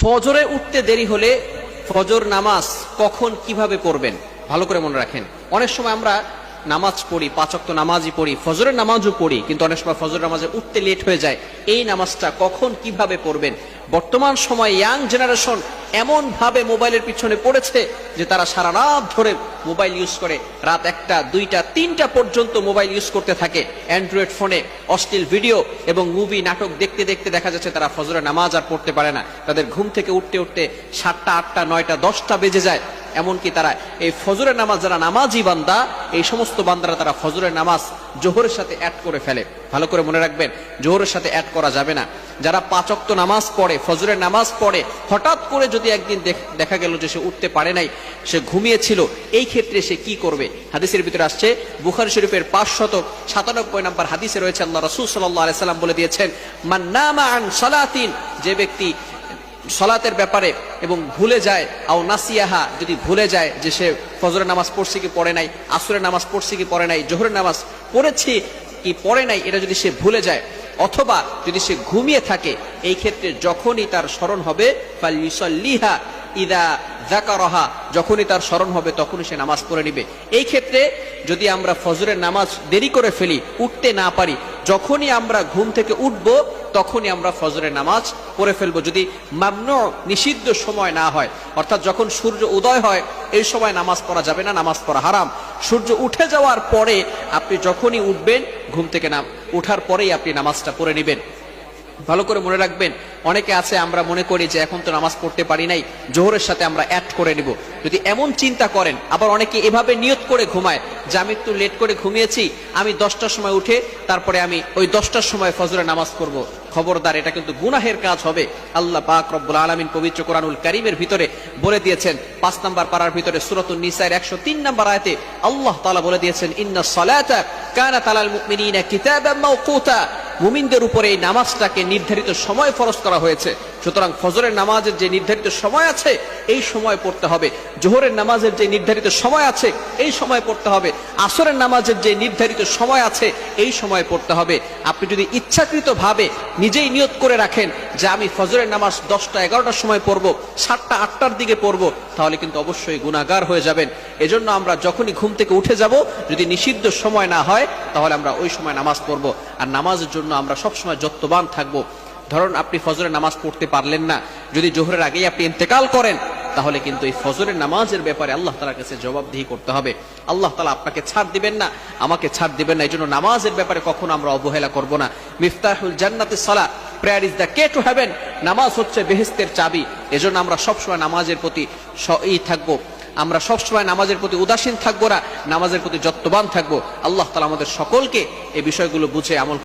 ফজরে উঠতে দেরি হলে ফজর নামাজ কখন কিভাবে পড়বেন ভালো করে মনে রাখেন। অনেক সময় আমরা নামাজ পড়ি, 5 ওয়াক্ত নামাজই পড়ি, ফজরের নামাজও পড়ি, কিন্তু অনেক সময় ফজর নামাজে উঠতে লেট হয়ে যায়। এই নামাজটা কখন কিভাবে পড়বেন? বর্তমান সময় ইয়াং জেনারেশন এমন ভাবে মোবাইলের পিছনে পড়েছে যে তারা সারা রাত ধরে মোবাইল ইউজ করে, রাত 1টা 2টা 3টা পর্যন্ত মোবাইল ইউজ করতে থাকে। অ্যান্ড্রয়েড ফোনে অশ্লীল ভিডিও এবং মুভি নাটক দেখতে দেখতে দেখা যাচ্ছে তারা ফজরের নামাজ আর পড়তে পারে না। তাদের ঘুম থেকে উঠতে উঠতে 7টা 8টা 9টা 10টা বেজে যায়। এমনকি তারা এই ফজরের নামাজ, যারা নামাজি বান্দা, এই সমস্ত বান্দারা তারা ফজরের নামাজ জোহরের সাথে অ্যাড করে ফেলে। ভালো করে মনে রাখবেন, জোহরের সাথে অ্যাড করা যাবে না। যারা 5 ওয়াক্ত নামাজ পড়ে, ফজরের নামাজ পড়ে, হঠাৎ করে যদি একদিন দেখা গেল যে সে উঠতে পারে নাই, সে ঘুমিয়েছিল, এই ক্ষেত্রে সে কি করবে? হাদিসের ভিতরে আসছে, বুখারী শরীফের 597 নম্বর হাদিসে রয়েছে, আল্লাহ রাসূল সাল্লাল্লাহু আলাইহি সাল্লাম বলে দিয়েছেন, মান নামা আন সালাতিন, যে ব্যক্তি সালাতের ব্যাপারে এবং ভুলে যায়, আও নাসিয়াহা, যদি ভুলে যায় যে সে ফজরের নামাজ পড়ছে কি পড়ে নাই, আসরের নামাজ পড়ছে কি পড়ে নাই, জোহরের নামাজ পড়েছি কি পড়ে নাই, এটা যদি সে ভুলে যায়, অথবা যদি সে ঘুমিয়ে থাকে, এই ক্ষেত্রে যখনই তার স্মরণ হবে, ফালইউসাল্লিহা ইদা যাকারাহা, যখনই তার স্মরণ হবে তখনই সে নামাজ পড়ে নিবে। এই ক্ষেত্রে যদি আমরা ফজরের নামাজ দেরি করে ফেলি, উঠতে না পারি, যখনই আমরা ঘুম থেকে উঠব তখনই আমরা ফজরের নামাজ পড়ে ফেলবো, যদি মামনু, নিষিদ্ধ সময় না হয়। অর্থাৎ যখন সূর্য উদয় হয় এই সময় নামাজ পড়া যাবে না, নামাজ পড়া হারাম। সূর্য উঠে যাওয়ার পরে আপনি যখনই উঠবেন, ঘুম থেকে উঠার পরেই আপনি নামাজটা পড়ে নেবেন। ভালো করে মনে রাখবেন, অনেকে আছে আমরা মনে করি যে এখন তো নামাজ পড়তে পারি নাই, জোহরের সাথে আমরা অ্যাড করে নিব। যদি এমন চিন্তা করেন, আবার অনেকে এভাবে নিয়ত করে ঘুমায় যে আমি একটু লেট করে ঘুমিয়েছি, আমি 10টার সময় উঠে তারপরে আমি ওই 10টার সময় ফজরের নামাজ পড়ব। খবরদার, এটা কিন্তু গুনাহের কাজ হবে। আল্লাহ পাক রব্বুল আলামিন পবিত্র কোরআনুল কারীমের ভিতরে বলে দিয়েছেন, 5 নম্বর পারার ভিতরে সূরাতুন নিসার 103 নম্বর আয়াতে আল্লাহ তাআলা বলে দিয়েছেন, ইন্নাস সালাতা কানাত আলাল মুমিনিনা কিতাবাম মাওকুতা, মুমিনদের উপরে এই নামাজটাকে নির্ধারিত সময় ফরজ করা হয়েছে। সুতরাং ফজরের নামাজের যে নির্ধারিত সময় আছে এই সময় পড়তে হবে, জোহরের নামাজের যে নির্ধারিত সময় আছে এই সময় পড়তে হবে, আসরের নামাজের যে নির্ধারিত সময় আছে এই সময় পড়তে হবে। আপনি যদি ইচ্ছাকৃতভাবে নিজেই নিয়ত করে রাখেন যে আমি ফজরের নামাজ 10টা 11টার সময় পড়বো, 7টা 8টার দিকে পড়বো, তাহলে কিন্তু অবশ্যই গুনাহগার হয়ে যাবেন। এজন্য আমরা যখনই ঘুম থেকে উঠে যাব, যদি নিষিদ্ধ সময় না হয় তাহলে আমরা ওই সময় নামাজ পড়বো। আর নামাজের জন্য আমরা সবসময় যত্নবান থাকবো। ধরুন আপনি ফজরের নামাজ পড়তে পারলেন না, যদি জোহরের আগেই আপনি ইন্তেকাল করেন, তাহলে কিন্তু এই ফজরের নামাজের ব্যাপারে আল্লাহ তাআলার কাছে জবাবদিহি করতে হবে। আল্লাহ তাআলা আপনাকে ছাড় দিবেন না, আমাকে ছাড় দিবেন না। এই জন্য নামাজের ব্যাপারে কখনো আমরা অবহেলা করব না। মিফতাহুল জান্নাতিস সালাহ, prayer is the key to heaven. নামাজ হচ্ছে বেহেশতের চাবি। এজন্য আমরা সবসময় নামাজের প্রতি থাকবো, আমরা সবসময় নামাজের প্রতি উদাসীন থাকবো না, নামাজের প্রতি যত্নবান থাকবো। আল্লাহ তাআলা আমাদের সকলকে এই বিষয়গুলো বুঝে আমল